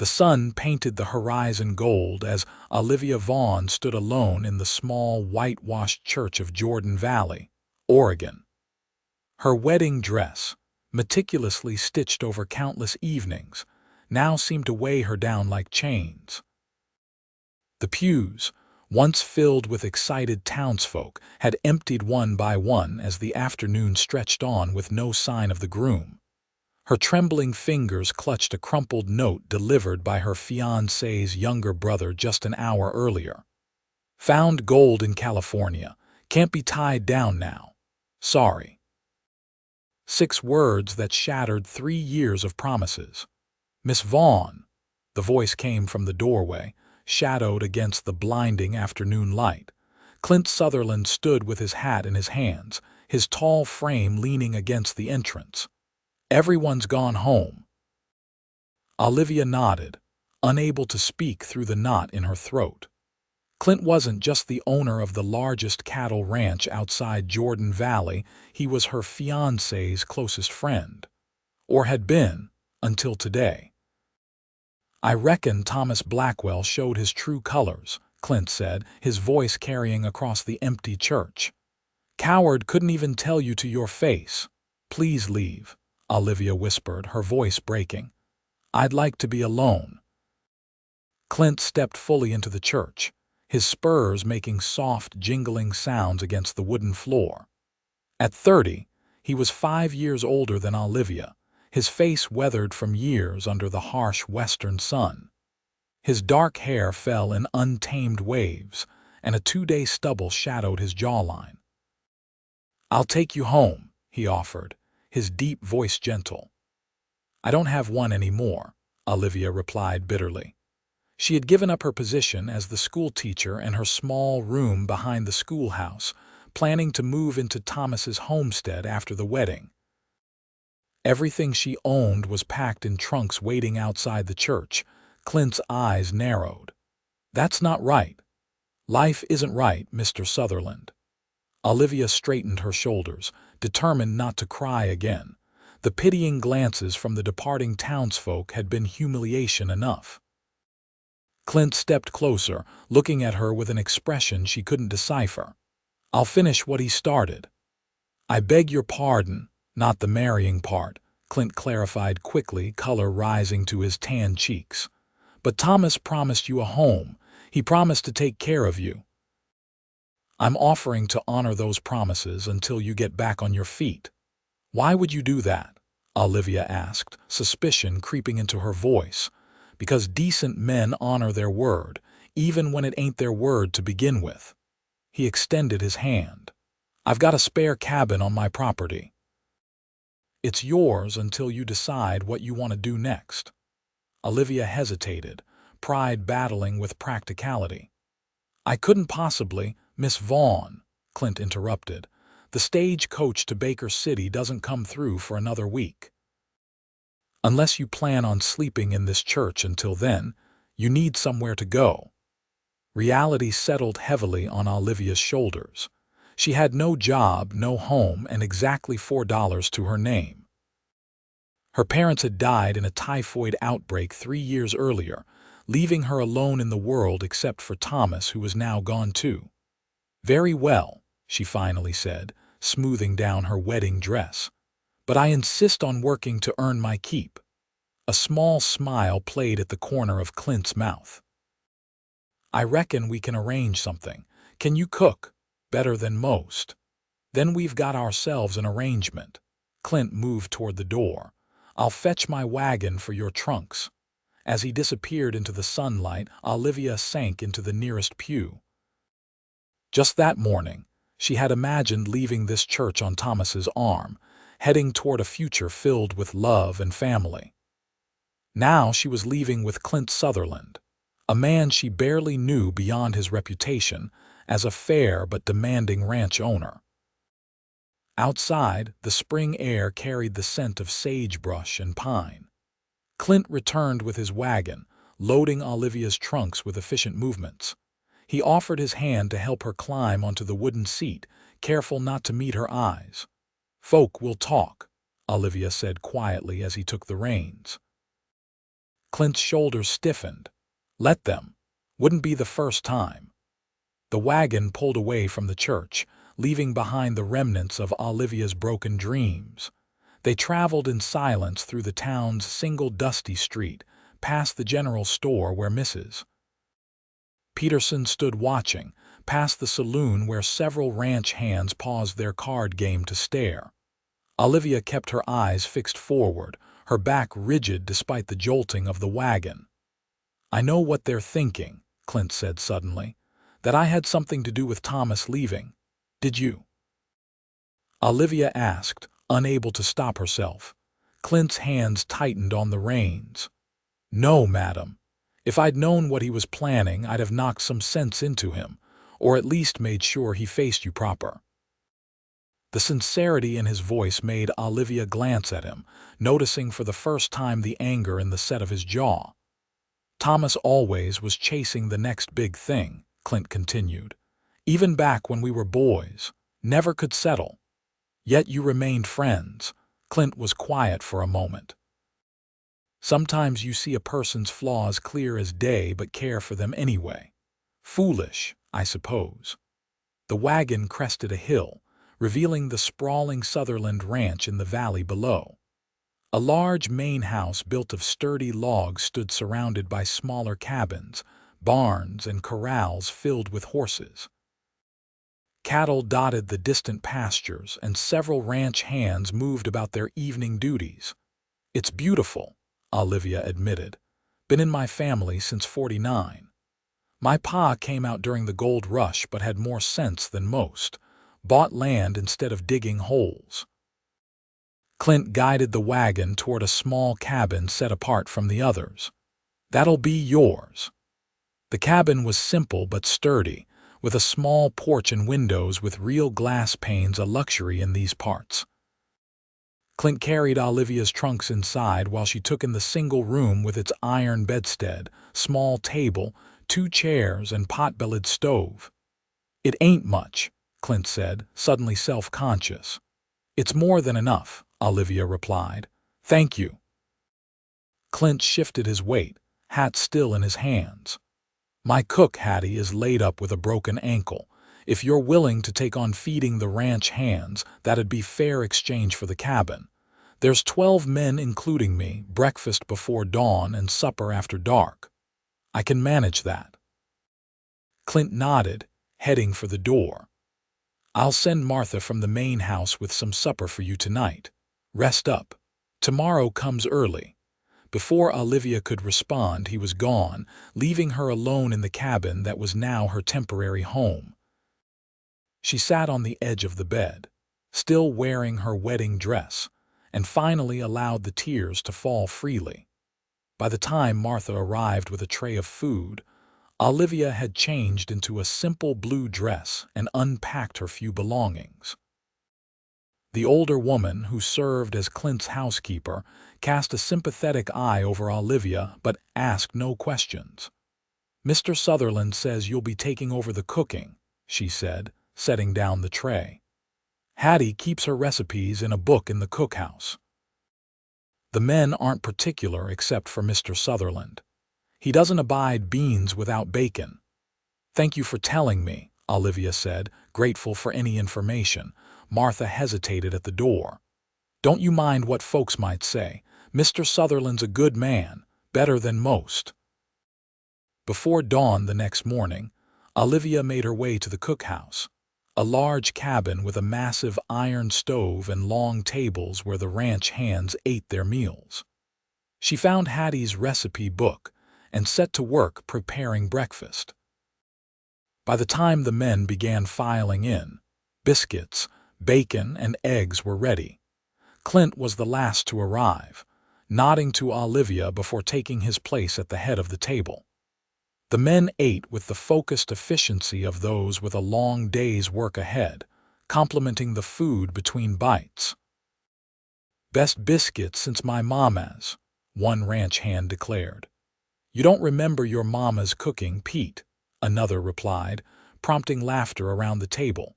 The sun painted the horizon gold as Olivia Vaughn stood alone in the small, whitewashed church of Jordan Valley, Oregon. Her wedding dress, meticulously stitched over countless evenings, now seemed to weigh her down like chains. The pews, once filled with excited townsfolk, had emptied one by one as the afternoon stretched on with no sign of the groom. Her trembling fingers clutched a crumpled note delivered by her fiancé's younger brother just an hour earlier. "Found gold in California. Can't be tied down now. Sorry." 6 words that shattered 3 years of promises. "Miss Vaughn," the voice came from the doorway, shadowed against the blinding afternoon light. Clint Sutherland stood with his hat in his hands, his tall frame leaning against the entrance. "Everyone's gone home." Olivia nodded, unable to speak through the knot in her throat. Clint wasn't just the owner of the largest cattle ranch outside Jordan Valley, he was her fiancé's closest friend. Or had been, until today. "I reckon Thomas Blackwell showed his true colors," Clint said, his voice carrying across the empty church. "Coward couldn't even tell you to your face." "Please leave," Olivia whispered, her voice breaking. "I'd like to be alone." Clint stepped fully into the church, his spurs making soft, jingling sounds against the wooden floor. At 30, he was 5 years older than Olivia, his face weathered from years under the harsh western sun. His dark hair fell in untamed waves, and a 2-day stubble shadowed his jawline. "I'll take you home," he offered, his deep voice gentle. "I don't have one anymore," Olivia replied bitterly. She had given up her position as the school teacher and her small room behind the schoolhouse, planning to move into Thomas's homestead after the wedding. Everything she owned was packed in trunks waiting outside the church. Clint's eyes narrowed. "That's not right. Life isn't right, Mr. Sutherland." Olivia straightened her shoulders, determined not to cry again. The pitying glances from the departing townsfolk had been humiliation enough. Clint stepped closer, looking at her with an expression she couldn't decipher. "I'll finish what he started." "I beg your pardon, not the marrying part," Clint clarified quickly, color rising to his tan cheeks. "But Thomas promised you a home. He promised to take care of you." "I'm offering to honor those promises until you get back on your feet." "Why would you do that?" Olivia asked, suspicion creeping into her voice. "Because decent men honor their word, even when it ain't their word to begin with." He extended his hand. "I've got a spare cabin on my property. It's yours until you decide what you want to do next." Olivia hesitated, pride battling with practicality. "I couldn't possibly, Miss Vaughn," Clint interrupted. "The stagecoach to Baker City doesn't come through for another week. Unless you plan on sleeping in this church until then, you need somewhere to go." Reality settled heavily on Olivia's shoulders. She had no job, no home, and exactly $4 to her name. Her parents had died in a typhoid outbreak 3 years earlier, leaving her alone in the world except for Thomas, who was now gone too. "Very well," she finally said, smoothing down her wedding dress. "But I insist on working to earn my keep." A small smile played at the corner of Clint's mouth. "I reckon we can arrange something. Can you cook? Better than most. Then we've got ourselves an arrangement." Clint moved toward the door. "I'll fetch my wagon for your trunks." As he disappeared into the sunlight, Olivia sank into the nearest pew. Just that morning, she had imagined leaving this church on Thomas's arm, heading toward a future filled with love and family. Now she was leaving with Clint Sutherland, a man she barely knew beyond his reputation as a fair but demanding ranch owner. Outside, the spring air carried the scent of sagebrush and pine. Clint returned with his wagon, loading Olivia's trunks with efficient movements. He offered his hand to help her climb onto the wooden seat, careful not to meet her eyes. "Folk will talk," Olivia said quietly as he took the reins. Clint's shoulders stiffened. Let them. Wouldn't be the first time. The wagon pulled away from the church, leaving behind the remnants of Olivia's broken dreams. They traveled in silence through the town's single dusty street, past the general store where Mrs. Peterson stood watching, past the saloon where several ranch hands paused their card game to stare. Olivia kept her eyes fixed forward, her back rigid despite the jolting of the wagon. "I know what they're thinking," Clint said suddenly, "that I had something to do with Thomas leaving. Did you?" Olivia asked, unable to stop herself. Clint's hands tightened on the reins. "No, madam. If I'd known what he was planning, I'd have knocked some sense into him, or at least made sure he faced you proper." The sincerity in his voice made Olivia glance at him, noticing for the first time the anger in the set of his jaw. "Thomas always was chasing the next big thing," Clint continued. "Even back when we were boys. Never could settle. Yet you remained friends." Clint was quiet for a moment. "Sometimes you see a person's flaws clear as day but care for them anyway. Foolish, I suppose." The wagon crested a hill, revealing the sprawling Sutherland ranch in the valley below. A large main house built of sturdy logs stood surrounded by smaller cabins, barns, and corrals filled with horses. Cattle dotted the distant pastures, and several ranch hands moved about their evening duties. "It's beautiful," Olivia admitted. "Been in my family since '49. My pa came out during the gold rush but had more sense than most. Bought land instead of digging holes." Clint guided the wagon toward a small cabin set apart from the others. "That'll be yours." The cabin was simple but sturdy, with a small porch and windows with real glass panes, a luxury in these parts. Clint carried Olivia's trunks inside while she took in the single room with its iron bedstead, small table, 2 chairs, and pot-bellied stove. "It ain't much," Clint said, suddenly self-conscious. "It's more than enough," Olivia replied. "Thank you." Clint shifted his weight, hat still in his hands. "My cook, Hattie, is laid up with a broken ankle. If you're willing to take on feeding the ranch hands, that'd be fair exchange for the cabin. There's 12 men including me, breakfast before dawn and supper after dark. I can manage that." Clint nodded, heading for the door. "I'll send Martha from the main house with some supper for you tonight. Rest up. Tomorrow comes early." Before Olivia could respond, he was gone, leaving her alone in the cabin that was now her temporary home. She sat on the edge of the bed, still wearing her wedding dress, and finally allowed the tears to fall freely. By the time Martha arrived with a tray of food, Olivia had changed into a simple blue dress and unpacked her few belongings. The older woman, who served as Clint's housekeeper, cast a sympathetic eye over Olivia but asked no questions. "Mr. Sutherland says you'll be taking over the cooking," she said, setting down the tray. "Hattie keeps her recipes in a book in the cookhouse. The men aren't particular except for Mr. Sutherland. He doesn't abide beans without bacon." "Thank you for telling me," Olivia said, grateful for any information. Martha hesitated at the door. "Don't you mind what folks might say. Mr. Sutherland's a good man, better than most." Before dawn the next morning, Olivia made her way to the cookhouse, a large cabin with a massive iron stove and long tables where the ranch hands ate their meals. She found Hattie's recipe book and set to work preparing breakfast. By the time the men began filing in, biscuits, bacon, and eggs were ready. Clint was the last to arrive, nodding to Olivia before taking his place at the head of the table. The men ate with the focused efficiency of those with a long day's work ahead, complimenting the food between bites. "Best biscuits since my mama's," one ranch hand declared. "You don't remember your mama's cooking, Pete," another replied, prompting laughter around the table.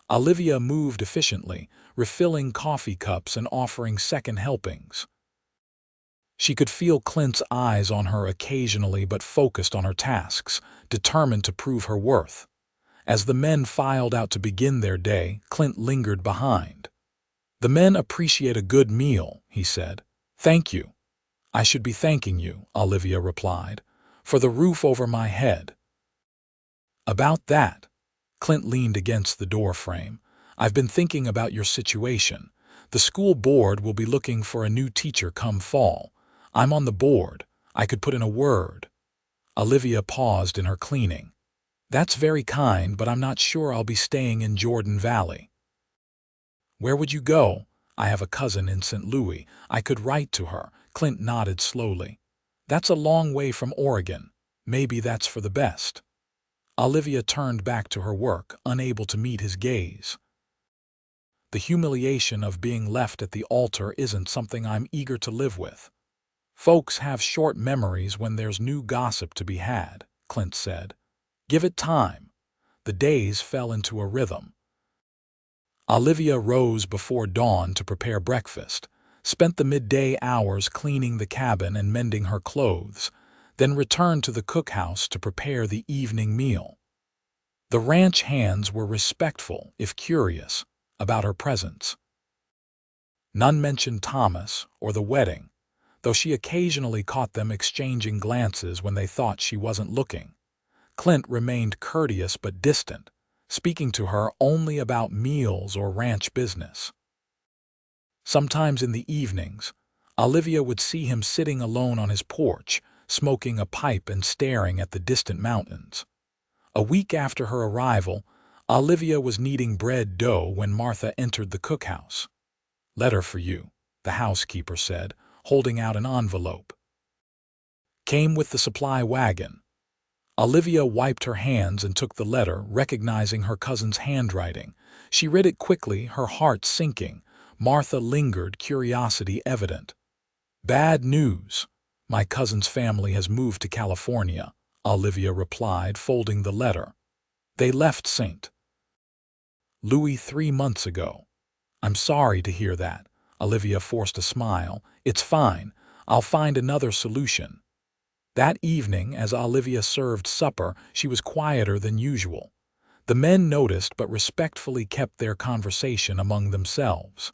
Olivia moved efficiently, refilling coffee cups and offering second helpings. She could feel Clint's eyes on her occasionally but focused on her tasks, determined to prove her worth. As the men filed out to begin their day, Clint lingered behind. "The men appreciate a good meal," he said. "Thank you." "I should be thanking you," Olivia replied, "for the roof over my head." "About that," Clint leaned against the door frame, "I've been thinking about your situation. The school board will be looking for a new teacher come fall. I'm on the board. I could put in a word." Olivia paused in her cleaning. "That's very kind, but I'm not sure I'll be staying in Jordan Valley." "Where would you go?" "I have a cousin in St. Louis. I could write to her." Clint nodded slowly. "That's a long way from Oregon. Maybe that's for the best." Olivia turned back to her work, unable to meet his gaze. "The humiliation of being left at the altar isn't something I'm eager to live with." "Folks have short memories when there's new gossip to be had," Clint said. "Give it time." The days fell into a rhythm. Olivia rose before dawn to prepare breakfast, spent the midday hours cleaning the cabin and mending her clothes, then returned to the cookhouse to prepare the evening meal. The ranch hands were respectful, if curious, about her presence. None mentioned Thomas or the wedding, though she occasionally caught them exchanging glances when they thought she wasn't looking. Clint remained courteous but distant, speaking to her only about meals or ranch business. Sometimes in the evenings, Olivia would see him sitting alone on his porch, smoking a pipe and staring at the distant mountains. A week after her arrival, Olivia was kneading bread dough when Martha entered the cookhouse. "Letter for you," the housekeeper said, holding out an envelope. "Came with the supply wagon." Olivia wiped her hands and took the letter, recognizing her cousin's handwriting. She read it quickly, her heart sinking. Martha lingered, curiosity evident. "Bad news. My cousin's family has moved to California," Olivia replied, folding the letter. "They left St. Louis 3 months ago." "I'm sorry to hear that." Olivia forced a smile. "It's fine. I'll find another solution." That evening, as Olivia served supper, she was quieter than usual. The men noticed but respectfully kept their conversation among themselves.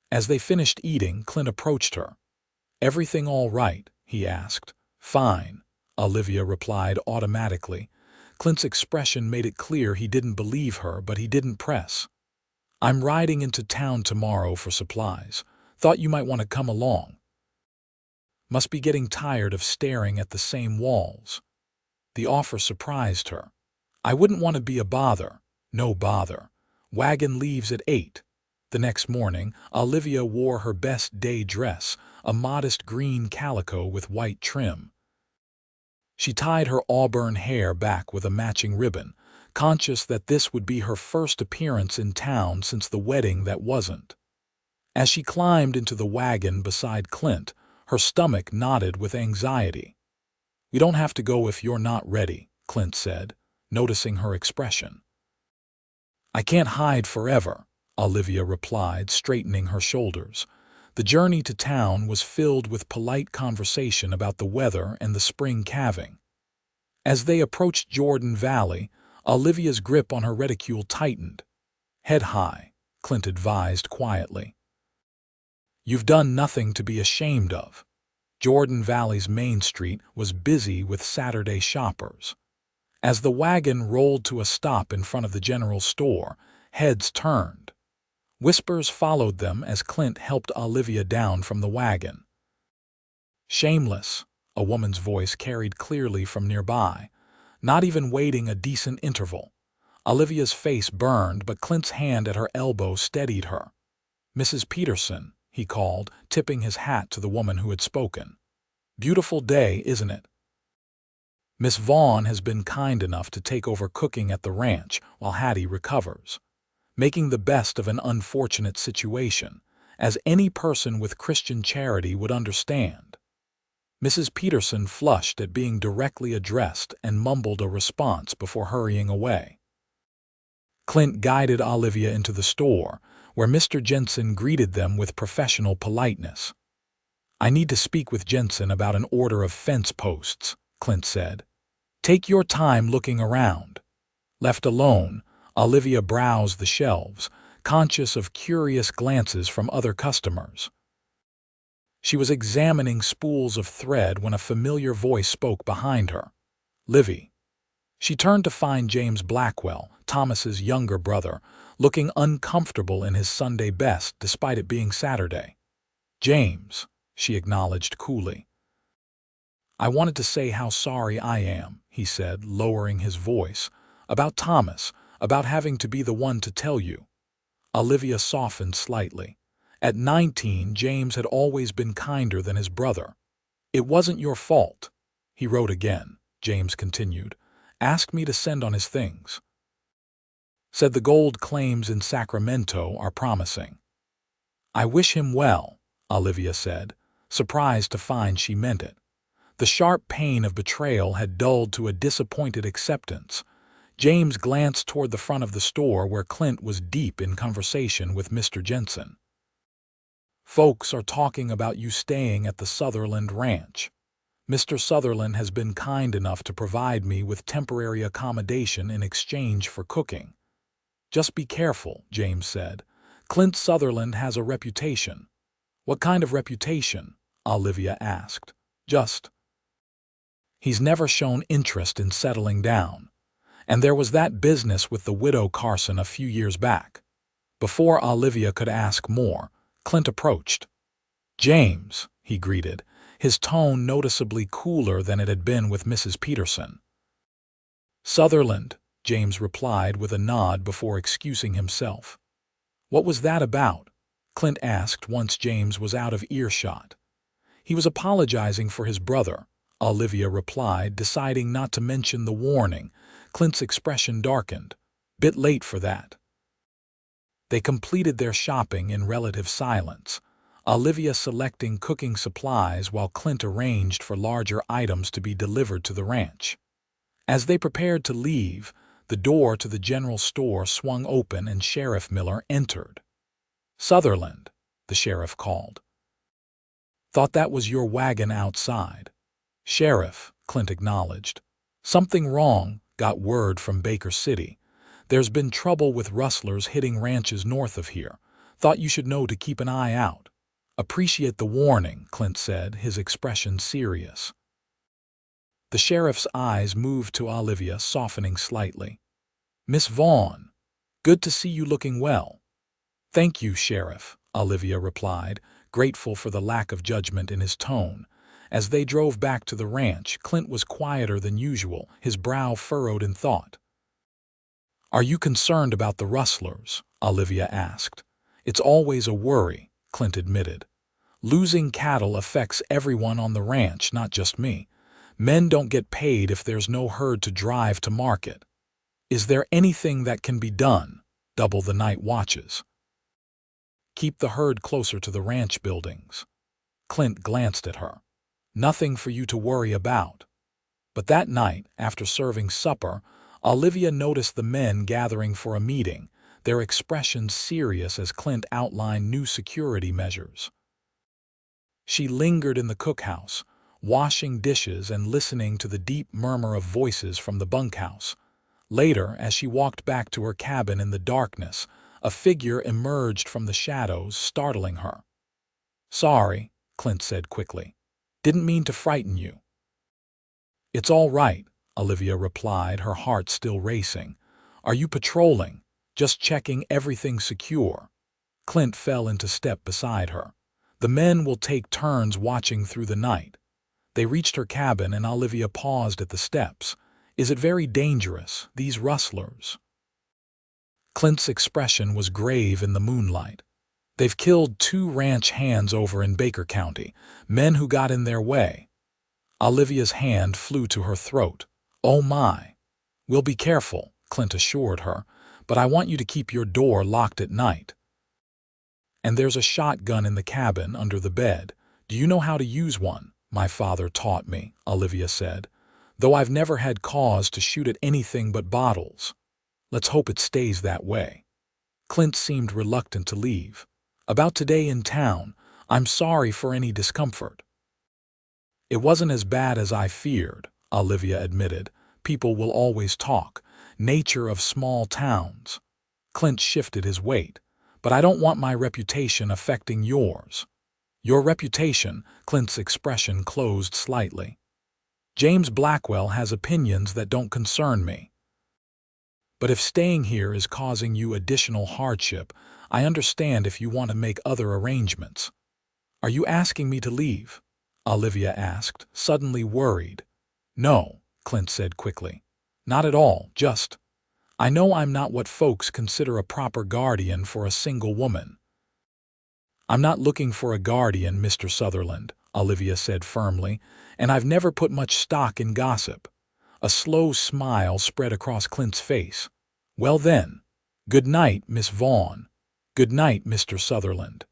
As they finished eating, Clint approached her. "Everything all right?" he asked. "Fine," Olivia replied automatically. Clint's expression made it clear he didn't believe her, but he didn't press. "I'm riding into town tomorrow for supplies. Thought you might want to come along." Must be getting tired of staring at the same walls. The offer surprised her. "I wouldn't want to be a bother." "No bother. Wagon leaves at 8. The next morning, Olivia wore her best day dress, a modest green calico with white trim. She tied her auburn hair back with a matching ribbon, conscious that this would be her first appearance in town since the wedding that wasn't. As she climbed into the wagon beside Clint, her stomach knotted with anxiety. "We don't have to go if you're not ready," Clint said, noticing her expression. "I can't hide forever," Olivia replied, straightening her shoulders. The journey to town was filled with polite conversation about the weather and the spring calving. As they approached Jordan Valley, Olivia's grip on her reticule tightened. "Head high," Clint advised quietly. "You've done nothing to be ashamed of." Jordan Valley's main street was busy with Saturday shoppers. As the wagon rolled to a stop in front of the general store, heads turned. Whispers followed them as Clint helped Olivia down from the wagon. "Shameless," a woman's voice carried clearly from nearby. Not even waiting a decent interval. Olivia's face burned, but Clint's hand at her elbow steadied her. "Mrs. Peterson," he called, tipping his hat to the woman who had spoken. "Beautiful day, isn't it? Miss Vaughn has been kind enough to take over cooking at the ranch while Hattie recovers. Making the best of an unfortunate situation, as any person with Christian charity would understand." Mrs. Peterson flushed at being directly addressed and mumbled a response before hurrying away. Clint guided Olivia into the store, where Mr. Jensen greeted them with professional politeness. I need to speak with Jensen about an order of fence posts, Clint said. Take your time looking around. Left alone, Olivia browsed the shelves, conscious of curious glances from other customers. She was examining spools of thread when a familiar voice spoke behind her. Livy. She turned to find James Blackwell, Thomas's younger brother, looking uncomfortable in his Sunday best despite it being Saturday. James, she acknowledged coolly. I wanted to say how sorry I am, he said, lowering his voice. About Thomas, about having to be the one to tell you. Olivia softened slightly. At 19, James had always been kinder than his brother. It wasn't your fault. He wrote again, James continued. Asked me to send on his things. Said the gold claims in Sacramento are promising. I wish him well, Olivia said, surprised to find she meant it. The sharp pain of betrayal had dulled to a disappointed acceptance. James glanced toward the front of the store where Clint was deep in conversation with Mr. Jensen. Folks are talking about you staying at the Sutherland Ranch. Mr. Sutherland has been kind enough to provide me with temporary accommodation in exchange for cooking. Just be careful, James said. Clint Sutherland has a reputation. What kind of reputation? Olivia asked. Just. He's never shown interest in settling down. And there was that business with the widow Carson a few years back. Before Olivia could ask more, Clint approached. James, he greeted, his tone noticeably cooler than it had been with Mrs. Peterson. Sutherland, James replied with a nod before excusing himself. What was that about? Clint asked once James was out of earshot. He was apologizing for his brother, Olivia replied, deciding not to mention the warning. Clint's expression darkened. Bit late for that. They completed their shopping in relative silence, Olivia selecting cooking supplies while Clint arranged for larger items to be delivered to the ranch. As they prepared to leave, the door to the general store swung open and Sheriff Miller entered. Sutherland, the sheriff called. Thought that was your wagon outside. Sheriff, Clint acknowledged. Something wrong, got word from Baker City. There's been trouble with rustlers hitting ranches north of here. Thought you should know to keep an eye out. Appreciate the warning, Clint said, his expression serious. The sheriff's eyes moved to Olivia, softening slightly. Miss Vaughn, good to see you looking well. Thank you, Sheriff, Olivia replied, grateful for the lack of judgment in his tone. As they drove back to the ranch, Clint was quieter than usual, his brow furrowed in thought. Are you concerned about the rustlers? Olivia asked. It's always a worry, Clint admitted. Losing cattle affects everyone on the ranch, not just me. Men don't get paid if there's no herd to drive to market. Is there anything that can be done? Double the night watches. Keep the herd closer to the ranch buildings. Clint glanced at her. Nothing for you to worry about. But that night, after serving supper, Olivia noticed the men gathering for a meeting, their expressions serious as Clint outlined new security measures. She lingered in the cookhouse, washing dishes and listening to the deep murmur of voices from the bunkhouse. Later, as she walked back to her cabin in the darkness, a figure emerged from the shadows, startling her. Sorry, Clint said quickly. Didn't mean to frighten you. It's all right, Olivia replied, her heart still racing. Are you patrolling? Just checking everything secure. Clint fell into step beside her. The men will take turns watching through the night. They reached her cabin and Olivia paused at the steps. Is it very dangerous, these rustlers? Clint's expression was grave in the moonlight. They've killed 2 ranch hands over in Baker County, men who got in their way. Olivia's hand flew to her throat. Oh my. We'll be careful, Clint assured her, but I want you to keep your door locked at night. And there's a shotgun in the cabin under the bed. Do you know how to use one? My father taught me, Olivia said, though I've never had cause to shoot at anything but bottles. Let's hope it stays that way. Clint seemed reluctant to leave. About today in town, I'm sorry for any discomfort." "It wasn't as bad as I feared," Olivia admitted. "People will always talk. Nature of small towns." Clint shifted his weight. "But I don't want my reputation affecting yours." "Your reputation?" Clint's expression closed slightly. "James Blackwell has opinions that don't concern me. But if staying here is causing you additional hardship, I understand if you want to make other arrangements." "Are you asking me to leave?" Olivia asked, suddenly worried. "No," Clint said quickly. "Not at all, just, I know I'm not what folks consider a proper guardian for a single woman." "I'm not looking for a guardian, Mr. Sutherland," Olivia said firmly, "and I've never put much stock in gossip." A slow smile spread across Clint's face. "Well then, good night, Miss Vaughn. Good night, Mr. Sutherland."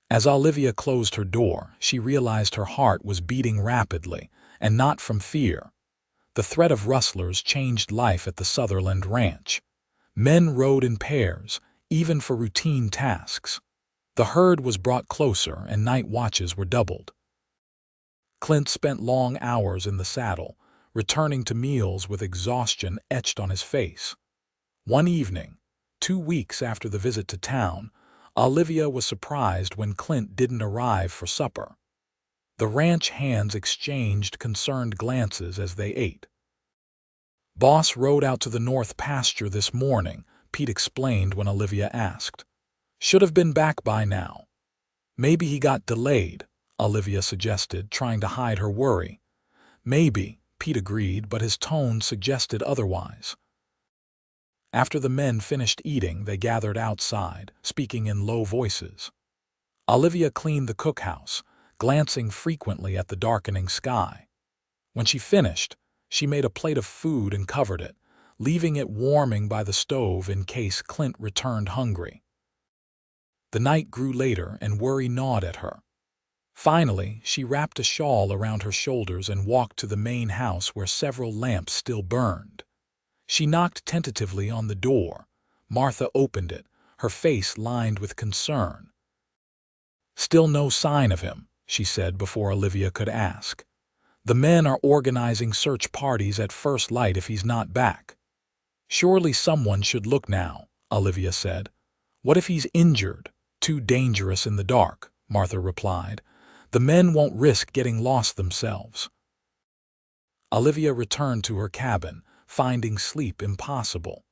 As Olivia closed her door, she realized her heart was beating rapidly, and not from fear. The threat of rustlers changed life at the Sutherland ranch. Men rode in pairs, even for routine tasks. The herd was brought closer and night watches were doubled. Clint spent long hours in the saddle, returning to meals with exhaustion etched on his face. One evening, 2 weeks after the visit to town, Olivia was surprised when Clint didn't arrive for supper. The ranch hands exchanged concerned glances as they ate. "Boss rode out to the north pasture this morning," Pete explained when Olivia asked. "Should have been back by now." "Maybe he got delayed," Olivia suggested, trying to hide her worry. "Maybe," Pete agreed, but his tone suggested otherwise. After the men finished eating, they gathered outside, speaking in low voices. Olivia cleaned the cookhouse, glancing frequently at the darkening sky. When she finished, she made a plate of food and covered it, leaving it warming by the stove in case Clint returned hungry. The night grew later and worry gnawed at her. Finally, she wrapped a shawl around her shoulders and walked to the main house where several lamps still burned. She knocked tentatively on the door. Martha opened it, her face lined with concern. "Still no sign of him," she said before Olivia could ask. "The men are organizing search parties at first light if he's not back." "Surely someone should look now," Olivia said. "What if he's injured?" "Too dangerous in the dark," Martha replied. "The men won't risk getting lost themselves." Olivia returned to her cabin, finding sleep impossible.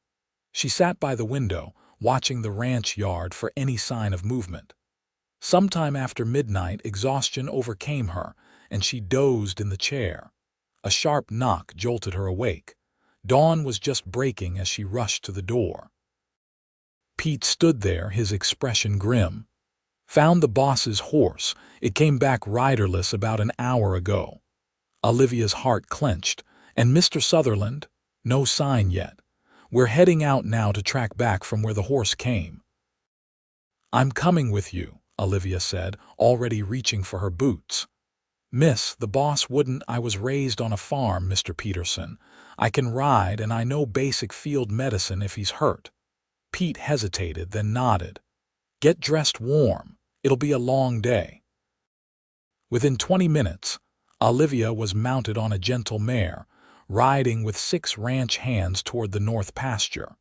She sat by the window, watching the ranch yard for any sign of movement. Sometime after midnight, exhaustion overcame her, and she dozed in the chair. A sharp knock jolted her awake. Dawn was just breaking as she rushed to the door. Pete stood there, his expression grim. "Found the boss's horse. It came back riderless about an hour ago." Olivia's heart clenched. "And Mr. Sutherland?" "No sign yet. We're heading out now to track back from where the horse came." "I'm coming with you," Olivia said, already reaching for her boots. "Miss, the boss wouldn't. I was raised on a farm, Mr. Peterson. I can ride and I know basic field medicine if he's hurt." Pete hesitated, then nodded. "Get dressed warm. It'll be a long day." Within 20 minutes, Olivia was mounted on a gentle mare, riding with 6 ranch hands toward the north pasture.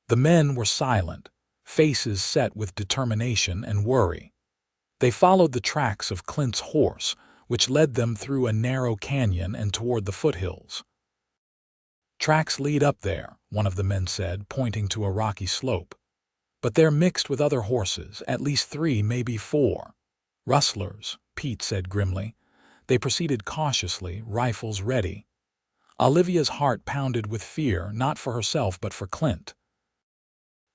The men were silent, faces set with determination and worry. They followed the tracks of Clint's horse, which led them through a narrow canyon and toward the foothills. "Tracks lead up there," one of the men said, pointing to a rocky slope. "But they're mixed with other horses, at least 3, maybe 4. "Rustlers," Pete said grimly. They proceeded cautiously, rifles ready. Olivia's heart pounded with fear, not for herself but for Clint.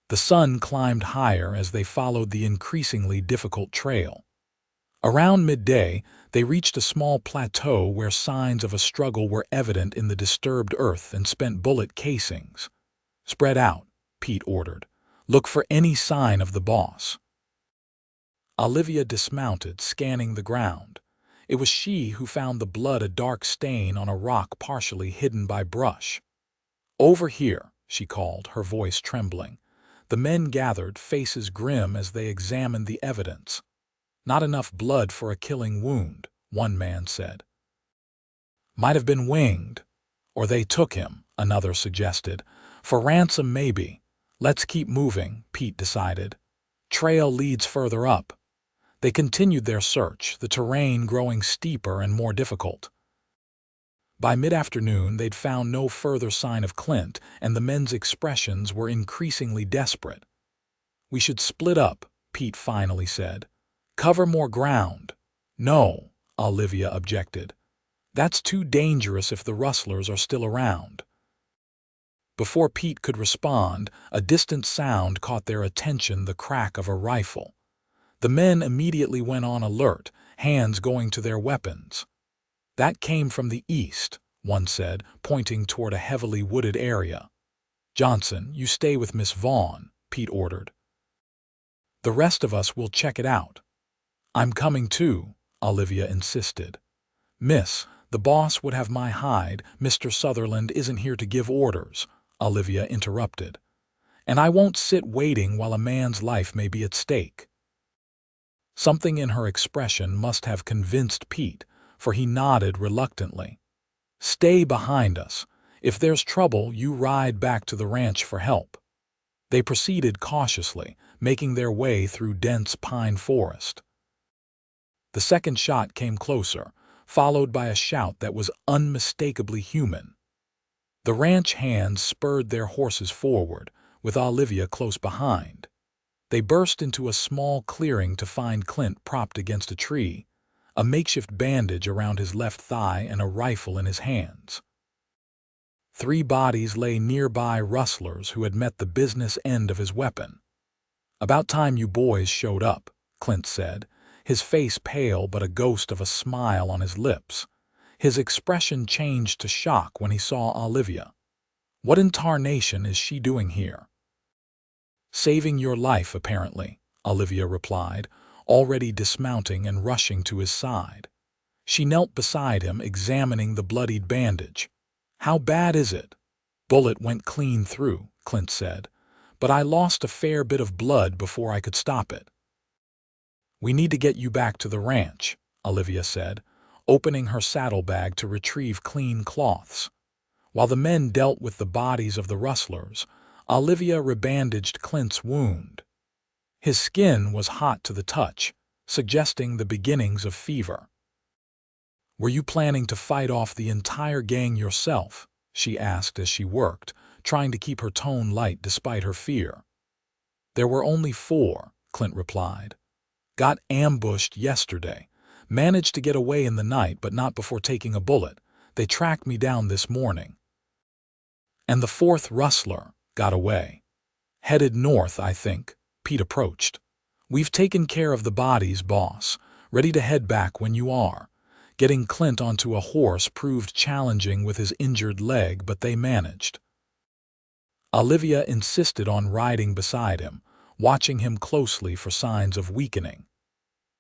The sun climbed higher as they followed the increasingly difficult trail. Around midday, they reached a small plateau where signs of a struggle were evident in the disturbed earth and spent bullet casings. "Spread out," Pete ordered. "Look for any sign of the boss." Olivia dismounted, scanning the ground. It was she who found the blood, a dark stain on a rock partially hidden by brush. "Over here," she called, her voice trembling. The men gathered, faces grim as they examined the evidence. Not enough blood for a killing wound, one man said. Might have been winged. Or they took him, another suggested. For ransom, maybe. Let's keep moving, Pete decided. Trail leads further up. They continued their search, the terrain growing steeper and more difficult. By mid-afternoon, they'd found no further sign of Clint, and the men's expressions were increasingly desperate. We should split up, Pete finally said. Cover more ground. No, Olivia objected. That's too dangerous if the rustlers are still around. Before Pete could respond, a distant sound caught their attention, the crack of a rifle. The men immediately went on alert, hands going to their weapons. That came from the east, one said, pointing toward a heavily wooded area. Johnson, you stay with Miss Vaughn, Pete ordered. The rest of us will check it out. I'm coming too, Olivia insisted. Miss, the boss would have my hide. Mr. Sutherland isn't here to give orders, Olivia interrupted. And I won't sit waiting while a man's life may be at stake. Something in her expression must have convinced Pete, for he nodded reluctantly. Stay behind us. If there's trouble, you ride back to the ranch for help. They proceeded cautiously, making their way through dense pine forest. The second shot came closer, followed by a shout that was unmistakably human. The ranch hands spurred their horses forward, with Olivia close behind. They burst into a small clearing to find Clint propped against a tree, a makeshift bandage around his left thigh and a rifle in his hands. 3 bodies lay nearby, rustlers who had met the business end of his weapon. About time you boys showed up, Clint said, his face pale but a ghost of a smile on his lips. His expression changed to shock when he saw Olivia. What in tarnation is she doing here? Saving your life, apparently, Olivia replied, already dismounting and rushing to his side. She knelt beside him, examining the bloodied bandage. How bad is it? Bullet went clean through, Clint said, but I lost a fair bit of blood before I could stop it. We need to get you back to the ranch, Olivia said, opening her saddlebag to retrieve clean cloths. While the men dealt with the bodies of the rustlers, Olivia rebandaged Clint's wound. His skin was hot to the touch, suggesting the beginnings of fever. Were you planning to fight off the entire gang yourself? She asked as she worked, trying to keep her tone light despite her fear. There were only 4, Clint replied. Got ambushed yesterday. Managed to get away in the night, but not before taking a bullet. They tracked me down this morning. And the 4th rustler got away. Headed north, I think. Pete approached. We've taken care of the bodies, boss. Ready to head back when you are. Getting Clint onto a horse proved challenging with his injured leg, but they managed. Olivia insisted on riding beside him, watching him closely for signs of weakening.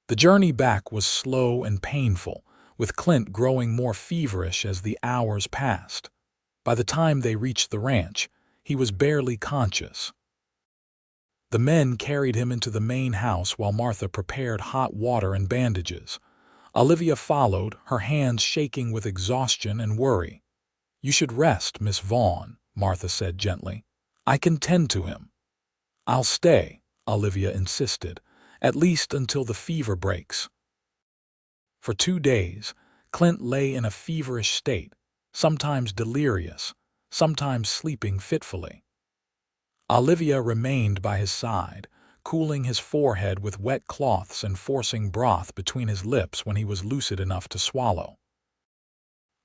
The journey back was slow and painful, with Clint growing more feverish as the hours passed. By the time they reached the ranch, he was barely conscious. The men carried him into the main house while Martha prepared hot water and bandages. Olivia followed, her hands shaking with exhaustion and worry. You should rest, Miss Vaughn, Martha said gently. I can tend to him. I'll stay, Olivia insisted, at least until the fever breaks. For 2 days, Clint lay in a feverish state, sometimes delirious, sometimes sleeping fitfully. Olivia remained by his side, cooling his forehead with wet cloths and forcing broth between his lips when he was lucid enough to swallow.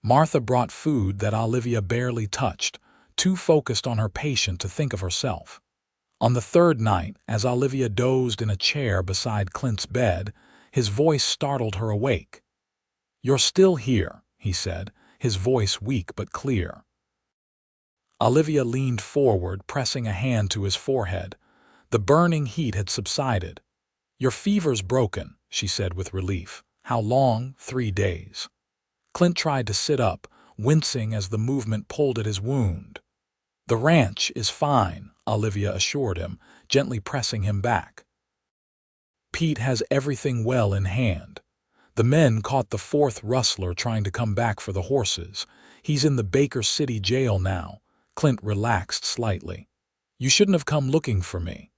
Martha brought food that Olivia barely touched, too focused on her patient to think of herself. On the 3rd night, as Olivia dozed in a chair beside Clint's bed, his voice startled her awake. You're still here, he said, his voice weak but clear. Olivia leaned forward, pressing a hand to his forehead. The burning heat had subsided. Your fever's broken, she said with relief. How long? 3 days. Clint tried to sit up, wincing as the movement pulled at his wound. The ranch is fine, Olivia assured him, gently pressing him back. Pete has everything well in hand. The men caught the fourth rustler trying to come back for the horses. He's in the Baker City jail now." Clint relaxed slightly. "You shouldn't have come looking for me."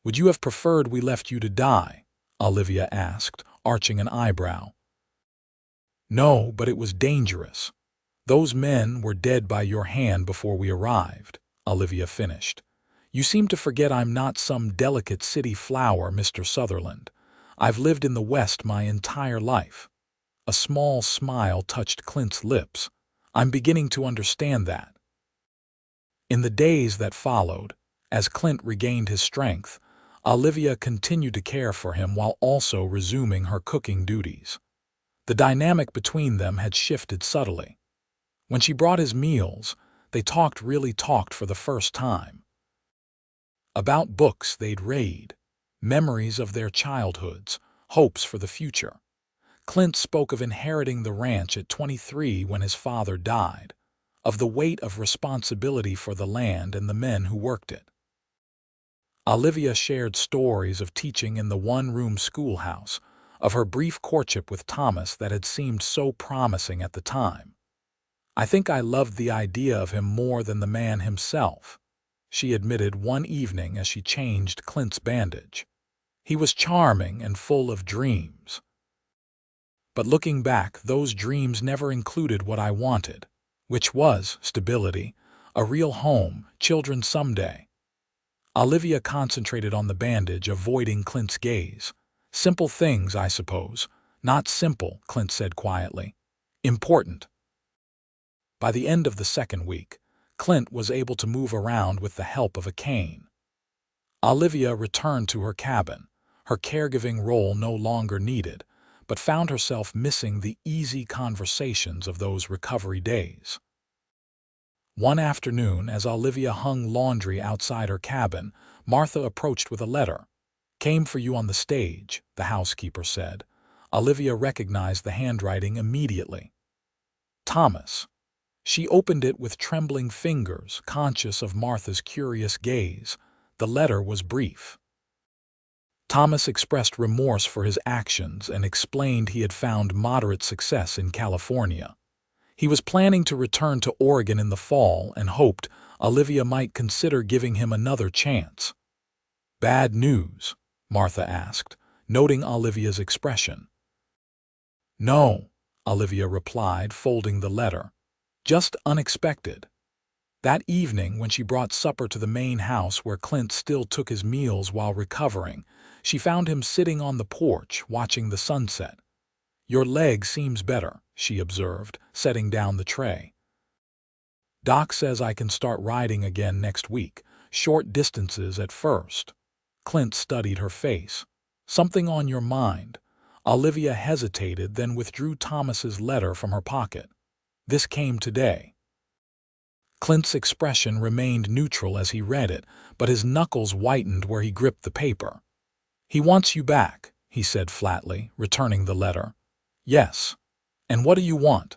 "Would you have preferred we left you to die?" Olivia asked, arching an eyebrow. "No, but it was dangerous. Those men were dead by your hand before we arrived," Olivia finished. "You seem to forget I'm not some delicate city flower, Mr. Sutherland. I've lived in the West my entire life." A small smile touched Clint's lips. "I'm beginning to understand that." In the days that followed, as Clint regained his strength, Olivia continued to care for him while also resuming her cooking duties. The dynamic between them had shifted subtly. When she brought his meals, they really talked for the first time. About books they'd read, memories of their childhoods, hopes for the future. Clint spoke of inheriting the ranch at 23 when his father died, of the weight of responsibility for the land and the men who worked it. Olivia shared stories of teaching in the one-room schoolhouse, of her brief courtship with Thomas that had seemed so promising at the time. "I think I loved the idea of him more than the man himself," she admitted one evening as she changed Clint's bandage. "He was charming and full of dreams. But looking back, those dreams never included what I wanted, which was stability, a real home, children someday." Olivia concentrated on the bandage, avoiding Clint's gaze. "Simple things, I suppose." "Not simple," Clint said quietly. "Important." By the end of the second week, Clint was able to move around with the help of a cane. Olivia returned to her cabin, her caregiving role no longer needed, but found herself missing the easy conversations of those recovery days. One afternoon, as Olivia hung laundry outside her cabin, Martha approached with a letter. "Came for you on the stage," the housekeeper said. Olivia recognized the handwriting immediately. "Thomas." She opened it with trembling fingers, conscious of Martha's curious gaze. The letter was brief. Thomas expressed remorse for his actions and explained he had found moderate success in California. He was planning to return to Oregon in the fall and hoped Olivia might consider giving him another chance. "Bad news?" Martha asked, noting Olivia's expression. "No," Olivia replied, folding the letter. "Just unexpected." That evening, when she brought supper to the main house where Clint still took his meals while recovering, she found him sitting on the porch watching the sunset. "Your leg seems better," she observed, setting down the tray. "Doc says I can start riding again next week, short distances at first." Clint studied her face. "Something on your mind?" Olivia hesitated, then withdrew Thomas's letter from her pocket. "This came today." Clint's expression remained neutral as he read it, but his knuckles whitened where he gripped the paper. "He wants you back," he said flatly, returning the letter. "Yes. And what do you want?"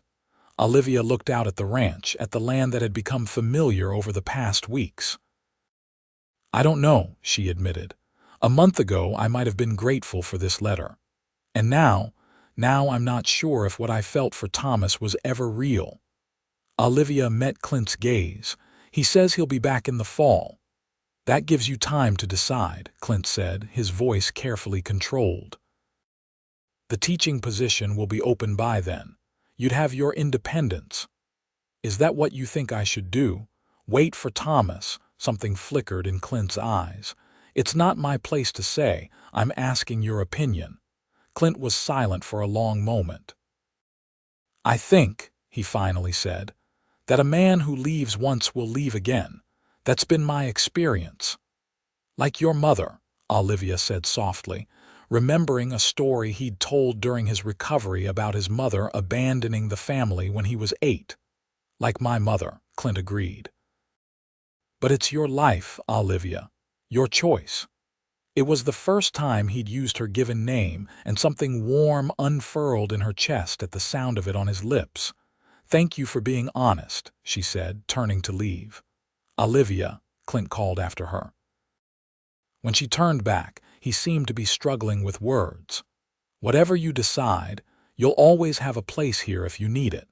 Olivia looked out at the ranch, at the land that had become familiar over the past weeks. "I don't know," she admitted. "A month ago I might have been grateful for this letter. And now I'm not sure if what I felt for Thomas was ever real." Olivia met Clint's gaze. "He says he'll be back in the fall." "That gives you time to decide," Clint said, his voice carefully controlled. "The teaching position will be open by then. You'd have your independence." "Is that what you think I should do? Wait for Thomas?" Something flickered in Clint's eyes. "It's not my place to say. I'm asking your opinion." Clint was silent for a long moment. "I think," he finally said, "that a man who leaves once will leave again. That's been my experience." "Like your mother," Olivia said softly, remembering a story he'd told during his recovery about his mother abandoning the family when he was 8. "Like my mother," Clint agreed. "But it's your life, Olivia. Your choice." It was the first time he'd used her given name, and something warm unfurled in her chest at the sound of it on his lips. "Thank you for being honest," she said, turning to leave. "Olivia," Clint called after her. When she turned back, He seemed to be struggling with words. "Whatever you decide, you'll always have a place here if you need it."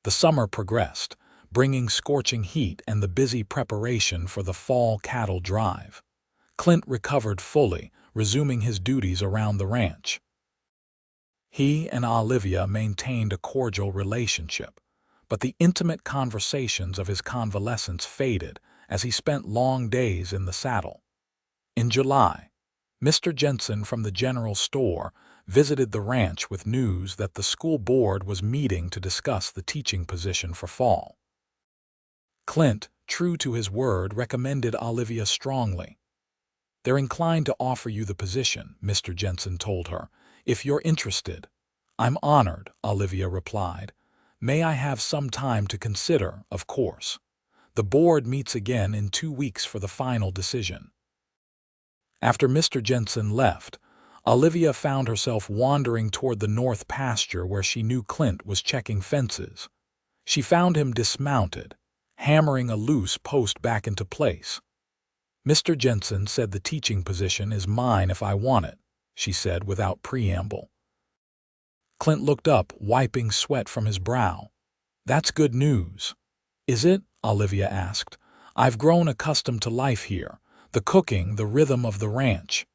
The summer progressed, bringing scorching heat and the busy preparation for the fall cattle drive. Clint recovered fully, resuming his duties around the ranch. He and Olivia maintained a cordial relationship, but the intimate conversations of his convalescence faded as he spent long days in the saddle. In July, Mr. Jensen from the general store visited the ranch with news that the school board was meeting to discuss the teaching position for fall. Clint, true to his word, recommended Olivia strongly. "They're inclined to offer you the position," Mr. Jensen told her, "if you're interested." "I'm honored," Olivia replied. "May I have some time to consider, of course. The board meets again in 2 weeks for the final decision." After Mr. Jensen left, Olivia found herself wandering toward the north pasture where she knew Clint was checking fences. She found him dismounted, hammering a loose post back into place. "Mr. Jensen said the teaching position is mine if I want it," she said without preamble. Clint looked up, wiping sweat from his brow. "That's good news." "Is it?" Olivia asked. "I've grown accustomed to life here, the cooking, the rhythm of the ranch."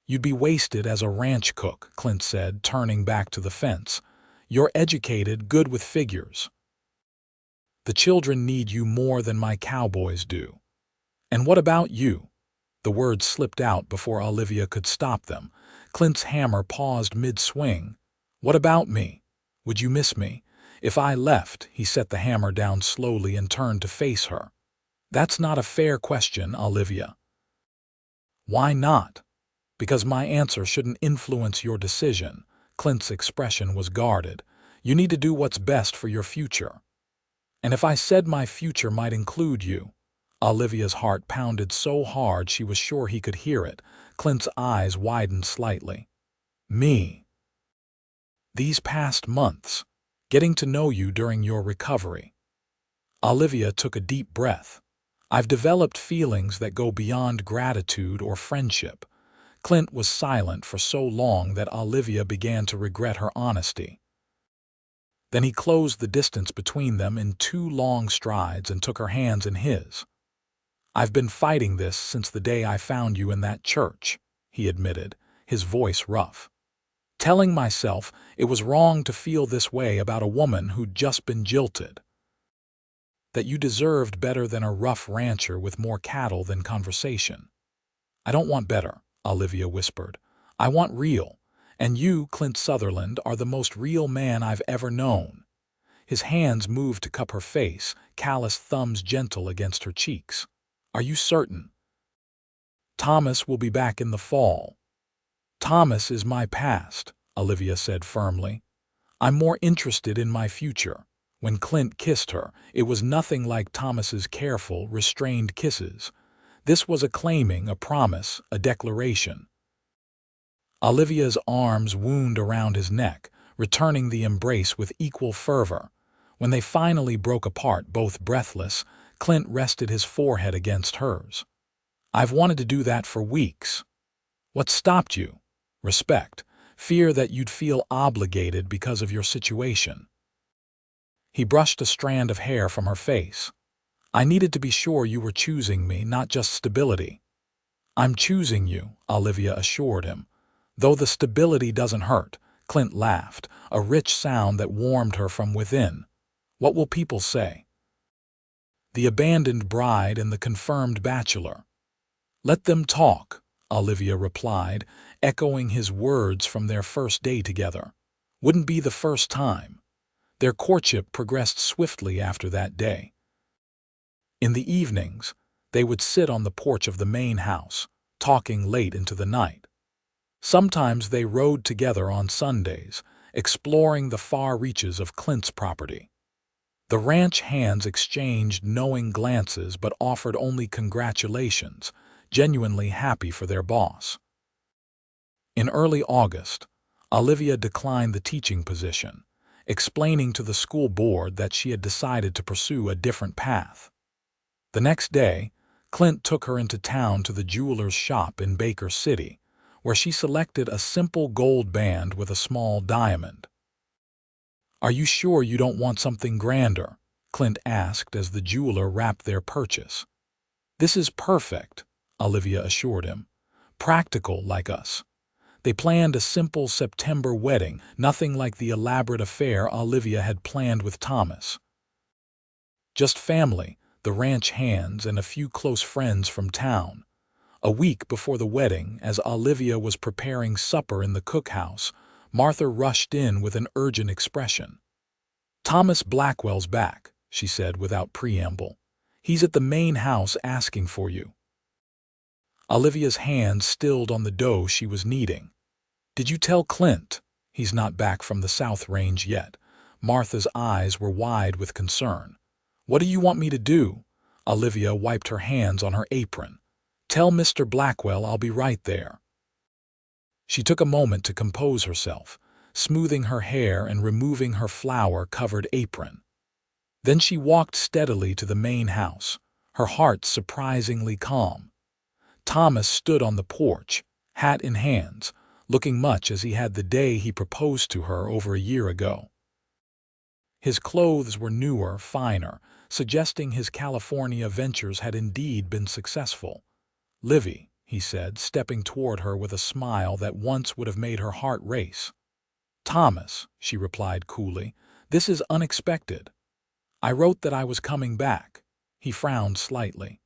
"You'd be wasted as a ranch cook," Clint said, turning back to the fence. "You're educated, good with figures. The children need you more than my cowboys do." "And what about you?" The words slipped out before Olivia could stop them. Clint's hammer paused mid-swing. "What about me? Would you miss me? If I left," he set the hammer down slowly and turned to face her. "That's not a fair question, Olivia." "Why not?" "Because my answer shouldn't influence your decision." Clint's expression was guarded. "You need to do what's best for your future." "And if I said my future might include you?" Olivia's heart pounded so hard she was sure he could hear it. Clint's eyes widened slightly. "Me?" "These past months, getting to know you during your recovery." Olivia took a deep breath. "I've developed feelings that go beyond gratitude or friendship." Clint was silent for so long that Olivia began to regret her honesty. Then he closed the distance between them in 2 long strides and took her hands in his. "I've been fighting this since the day I found you in that church," he admitted, his voice rough. "Telling myself it was wrong to feel this way about a woman who'd just been jilted. That you deserved better than a rough rancher with more cattle than conversation." "I don't want better," Olivia whispered. "I want real. And you, Clint Sutherland, are the most real man I've ever known." His hands moved to cup her face, calloused thumbs gentle against her cheeks. "Are you certain?" "Thomas will be back in the fall." "Thomas is my past," Olivia said firmly. "I'm more interested in my future." When Clint kissed her, it was nothing like Thomas's careful, restrained kisses. This was a claiming, a promise, a declaration. Olivia's arms wound around his neck, returning the embrace with equal fervor. When they finally broke apart, both breathless, Clint rested his forehead against hers. "I've wanted to do that for weeks." "What stopped you?" "Respect. Fear that you'd feel obligated because of your situation." He brushed a strand of hair from her face. "I needed to be sure you were choosing me, not just stability." "I'm choosing you," Olivia assured him. "Though the stability doesn't hurt." Clint laughed, a rich sound that warmed her from within. "What will people say?" "The abandoned bride and the confirmed bachelor." "Let them talk," Olivia replied, echoing his words from their first day together. Wouldn't be the first time. Their courtship progressed swiftly after that day. In the evenings, they would sit on the porch of the main house, talking late into the night. Sometimes they rode together on Sundays, exploring the far reaches of Clint's property. The ranch hands exchanged knowing glances but offered only congratulations, genuinely happy for their boss. In early August, Olivia declined the teaching position, explaining to the school board that she had decided to pursue a different path. The next day, Clint took her into town to the jeweler's shop in Baker City, where she selected a simple gold band with a small diamond. "Are you sure you don't want something grander?" Clint asked as the jeweler wrapped their purchase. "This is perfect," Olivia assured him. "Practical like us." They planned a simple September wedding, nothing like the elaborate affair Olivia had planned with Thomas. Just family, the ranch hands, and a few close friends from town. A week before the wedding, as Olivia was preparing supper in the cookhouse, Martha rushed in with an urgent expression. "Thomas Blackwell's back," she said without preamble. "He's at the main house asking for you." Olivia's hands stilled on the dough she was kneading. "Did you tell Clint? He's not back from the South Range yet." Martha's eyes were wide with concern. "What do you want me to do?" Olivia wiped her hands on her apron. "Tell Mr. Blackwell I'll be right there." She took a moment to compose herself, smoothing her hair and removing her flour-covered apron. Then she walked steadily to the main house, her heart surprisingly calm. Thomas stood on the porch, hat in hands, looking much as he had the day he proposed to her over a year ago. His clothes were newer, finer, suggesting his California ventures had indeed been successful. "Livy," he said, stepping toward her with a smile that once would have made her heart race. "Thomas," she replied coolly, "this is unexpected. I wrote that I was coming back." He frowned slightly.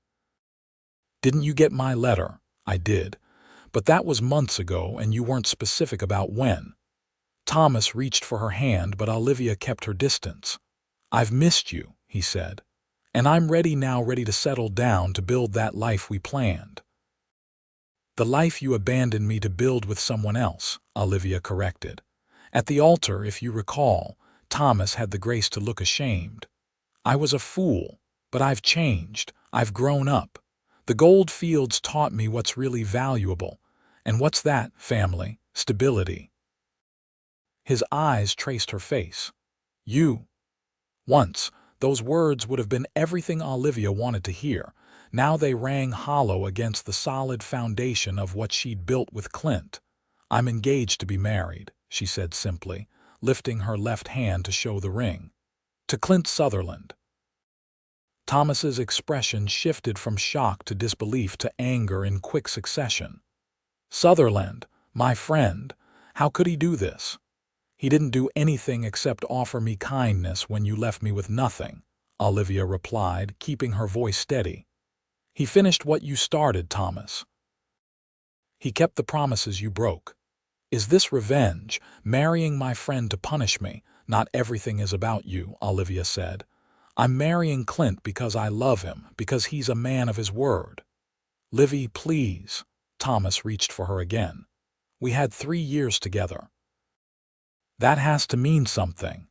"Didn't you get my letter?" "I did. But that was months ago, and you weren't specific about when." Thomas reached for her hand, but Olivia kept her distance. "I've missed you," he said. "And I'm ready now, ready to settle down to build that life we planned." "The life you abandoned me to build with someone else," Olivia corrected. At the altar, if you recall, Thomas had the grace to look ashamed. "I was a fool, but I've changed. I've grown up. The gold fields taught me what's really valuable. And what's that? Family, stability." His eyes traced her face. "You." Once, those words would have been everything Olivia wanted to hear. Now they rang hollow against the solid foundation of what she'd built with Clint. "I'm engaged to be married," she said simply, lifting her left hand to show the ring. "To Clint Sutherland." Thomas's expression shifted from shock to disbelief to anger in quick succession. "Sutherland, my friend, how could he do this?" "He didn't do anything except offer me kindness when you left me with nothing," Olivia replied, keeping her voice steady. "He finished what you started, Thomas. He kept the promises you broke. Is this revenge, marrying my friend to punish me?" "Not everything is about you," Olivia said. "I'm marrying Clint because I love him, because he's a man of his word." "Livy, please." Thomas reached for her again. "We had 3 years together." "That has to mean something."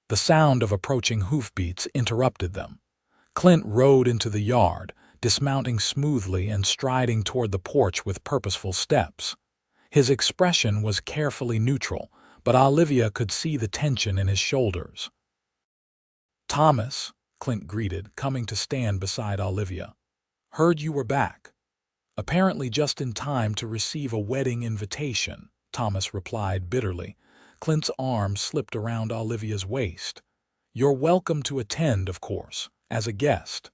The sound of approaching hoofbeats interrupted them. Clint rode into the yard, dismounting smoothly and striding toward the porch with purposeful steps. His expression was carefully neutral, but Olivia could see the tension in his shoulders. "Thomas," Clint greeted, coming to stand beside Olivia. "Heard you were back." "Apparently just in time to receive a wedding invitation," Thomas replied bitterly. Clint's arm slipped around Olivia's waist. "You're welcome to attend, of course, as a guest."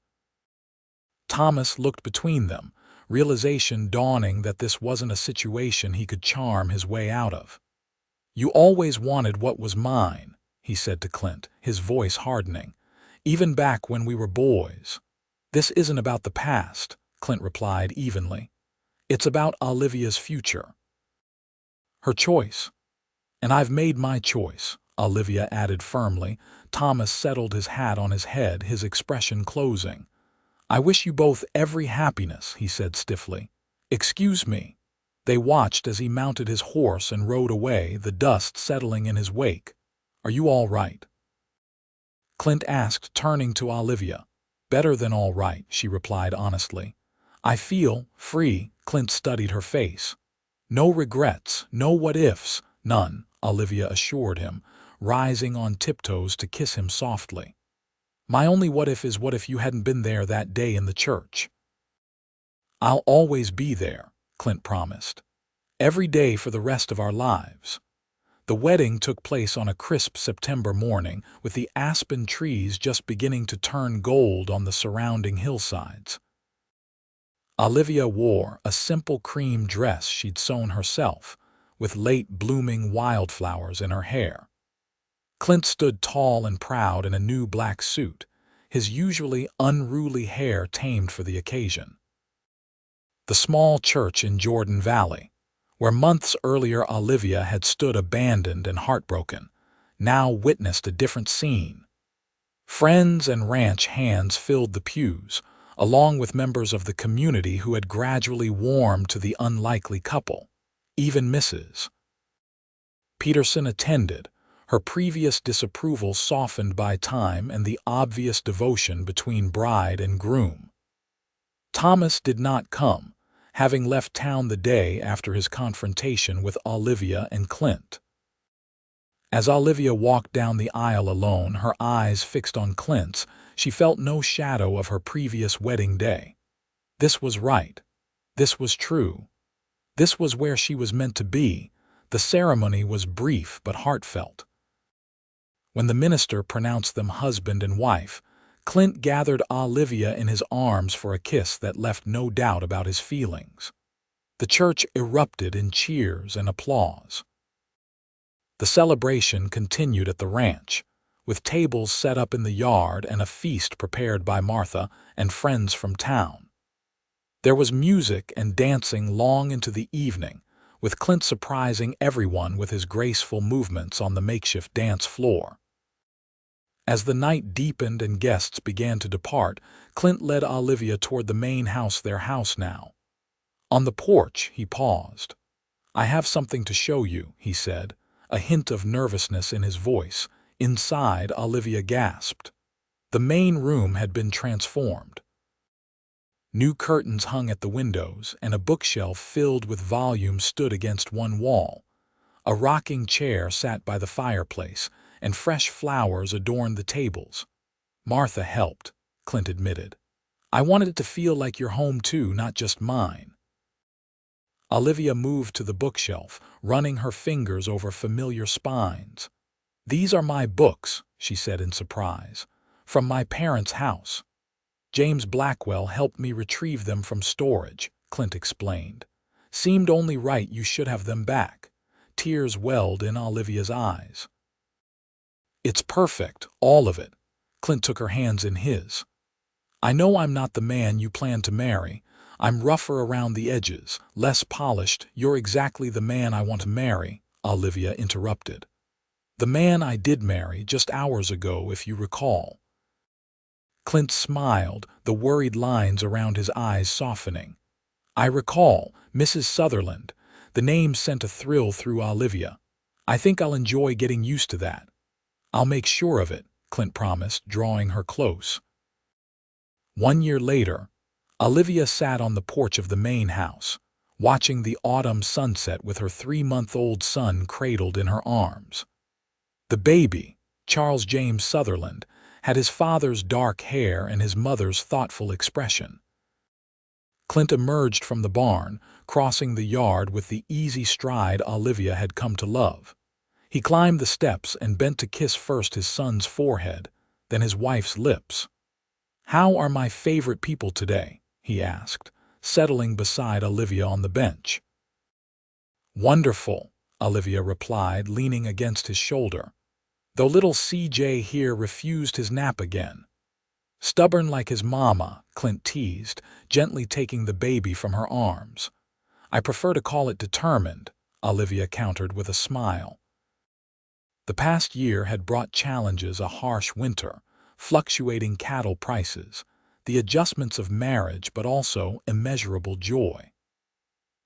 Thomas looked between them, realization dawning that this wasn't a situation he could charm his way out of. "You always wanted what was mine," he said to Clint, his voice hardening. "Even back when we were boys." "This isn't about the past," Clint replied evenly. "It's about Olivia's future. Her choice." "And I've made my choice," Olivia added firmly. Thomas settled his hat on his head, his expression closing. "I wish you both every happiness," he said stiffly. "Excuse me." They watched as he mounted his horse and rode away, the dust settling in his wake. "Are you all right?" Clint asked, turning to Olivia. "Better than all right," she replied honestly. "I feel free." Clint studied her face. "No regrets, no what-ifs, none," Olivia assured him, rising on tiptoes to kiss him softly. "My only what-if is what if you hadn't been there that day in the church." "I'll always be there," Clint promised. every day for the rest of our lives. The wedding took place on a crisp September morning, with the aspen trees just beginning to turn gold on the surrounding hillsides. Olivia wore a simple cream dress she'd sewn herself, with late-blooming wildflowers in her hair. Clint stood tall and proud in a new black suit, his usually unruly hair tamed for the occasion. The small church in Jordan Valley, where months earlier Olivia had stood abandoned and heartbroken, now witnessed a different scene. Friends and ranch hands filled the pews, along with members of the community who had gradually warmed to the unlikely couple. Even Mrs. Peterson attended, her previous disapproval softened by time and the obvious devotion between bride and groom. Thomas did not come, having left town the day after his confrontation with Olivia and Clint. As Olivia walked down the aisle alone, her eyes fixed on Clint's, she felt no shadow of her previous wedding day. This was right. This was true. This was where she was meant to be. The ceremony was brief but heartfelt. When the minister pronounced them husband and wife, Clint gathered Olivia in his arms for a kiss that left no doubt about his feelings. The church erupted in cheers and applause. The celebration continued at the ranch, with tables set up in the yard and a feast prepared by Martha and friends from town. There was music and dancing long into the evening, with Clint surprising everyone with his graceful movements on the makeshift dance floor. As the night deepened and guests began to depart, Clint led Olivia toward the main house, their house now. On the porch, he paused. "I have something to show you," he said, a hint of nervousness in his voice. Inside, Olivia gasped. The main room had been transformed. New curtains hung at the windows, and a bookshelf filled with volumes stood against one wall. A rocking chair sat by the fireplace, and fresh flowers adorned the tables. "Martha helped," Clint admitted. "I wanted it to feel like your home too, not just mine." Olivia moved to the bookshelf, running her fingers over familiar spines. "These are my books," she said in surprise, "from my parents' house. James Blackwell helped me retrieve them from storage," Clint explained. "Seemed only right you should have them back." Tears welled in Olivia's eyes. "It's perfect, all of it." Clint took her hands in his. "I know I'm not the man you plan to marry. I'm rougher around the edges, less polished. You're exactly the man I want to marry," Olivia interrupted. "The man I did marry just hours ago, if you recall." Clint smiled, the worried lines around his eyes softening. "I recall, Mrs. Sutherland." The name sent a thrill through Olivia. "I think I'll enjoy getting used to that." "I'll make sure of it," Clint promised, drawing her close. 1 year later, Olivia sat on the porch of the main house, watching the autumn sunset with her 3-month-old son cradled in her arms. The baby, Charles James Sutherland, had his father's dark hair and his mother's thoughtful expression. Clint emerged from the barn, crossing the yard with the easy stride Olivia had come to love. He climbed the steps and bent to kiss first his son's forehead, then his wife's lips. "How are my favorite people today?" he asked, settling beside Olivia on the bench. "Wonderful," Olivia replied, leaning against his shoulder, though little CJ here refused his nap again. "Stubborn like his mama," Clint teased, gently taking the baby from her arms. "I prefer to call it determined," Olivia countered with a smile. The past year had brought challenges: a harsh winter, fluctuating cattle prices, the adjustments of marriage, but also immeasurable joy.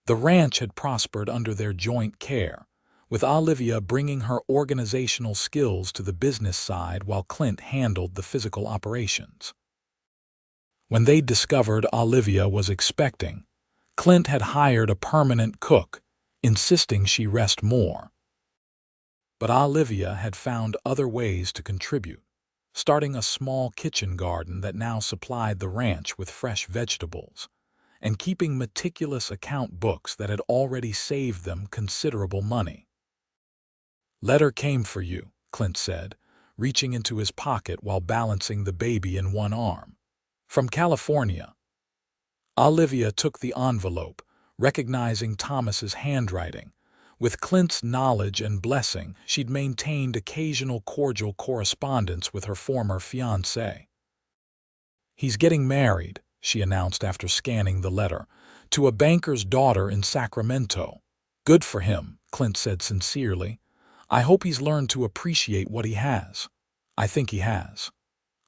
The ranch had prospered under their joint care, with Olivia bringing her organizational skills to the business side while Clint handled the physical operations. When they discovered Olivia was expecting, Clint had hired a permanent cook, insisting she rest more. But Olivia had found other ways to contribute, starting a small kitchen garden that now supplied the ranch with fresh vegetables, and keeping meticulous account books that had already saved them considerable money. "Letter came for you," Clint said, reaching into his pocket while balancing the baby in one arm. "From California." Olivia took the envelope, recognizing Thomas's handwriting. With Clint's knowledge and blessing, she'd maintained occasional cordial correspondence with her former fiancé. "He's getting married," she announced after scanning the letter, "to a banker's daughter in Sacramento." "Good for him," Clint said sincerely. "I hope he's learned to appreciate what he has." "I think he has."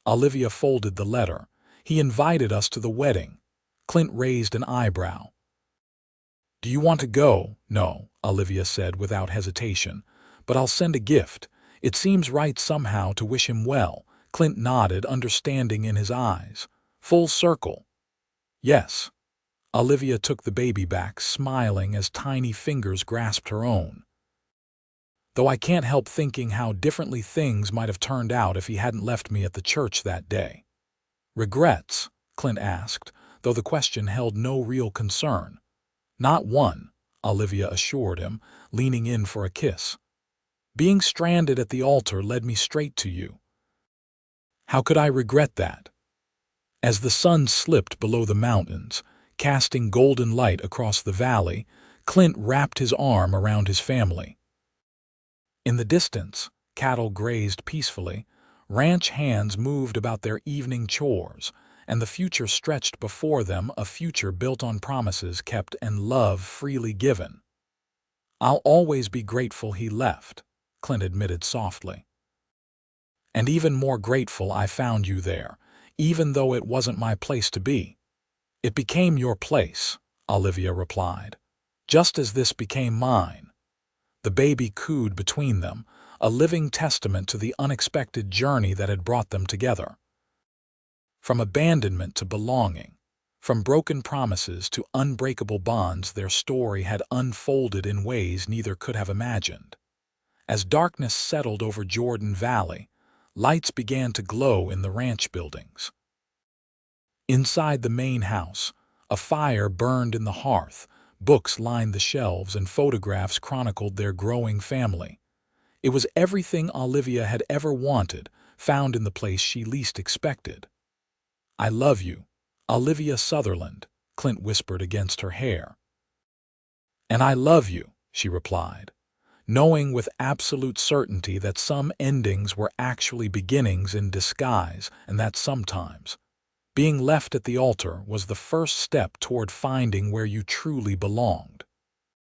Olivia folded the letter. "He invited us to the wedding." Clint raised an eyebrow. "Do you want to go?" "No," Olivia said without hesitation. "But I'll send a gift. It seems right somehow to wish him well." Clint nodded, understanding in his eyes. "Full circle." "Yes." Olivia took the baby back, smiling as tiny fingers grasped her own. "Though I can't help thinking how differently things might have turned out if he hadn't left me at the church that day." "Regrets?" Clint asked, though the question held no real concern. "Not one," Olivia assured him, leaning in for a kiss. "Being stranded at the altar led me straight to you." "How could I regret that?" As the sun slipped below the mountains, casting golden light across the valley, Clint wrapped his arm around his family. In the distance, cattle grazed peacefully, ranch hands moved about their evening chores, and the future stretched before them, a future built on promises kept and love freely given. "I'll always be grateful he left," Clint admitted softly. "And even more grateful I found you there, even though it wasn't my place to be." "It became your place," Olivia replied, "just as this became mine." The baby cooed between them, a living testament to the unexpected journey that had brought them together. From abandonment to belonging, from broken promises to unbreakable bonds, their story had unfolded in ways neither could have imagined. As darkness settled over Jordan Valley, lights began to glow in the ranch buildings. Inside the main house, a fire burned in the hearth, books lined the shelves, and photographs chronicled their growing family. It was everything Olivia had ever wanted, found in the place she least expected. "I love you, Olivia Sutherland," Clint whispered against her hair. "And I love you," she replied, knowing with absolute certainty that some endings were actually beginnings in disguise, and that sometimes being left at the altar was the first step toward finding where you truly belonged.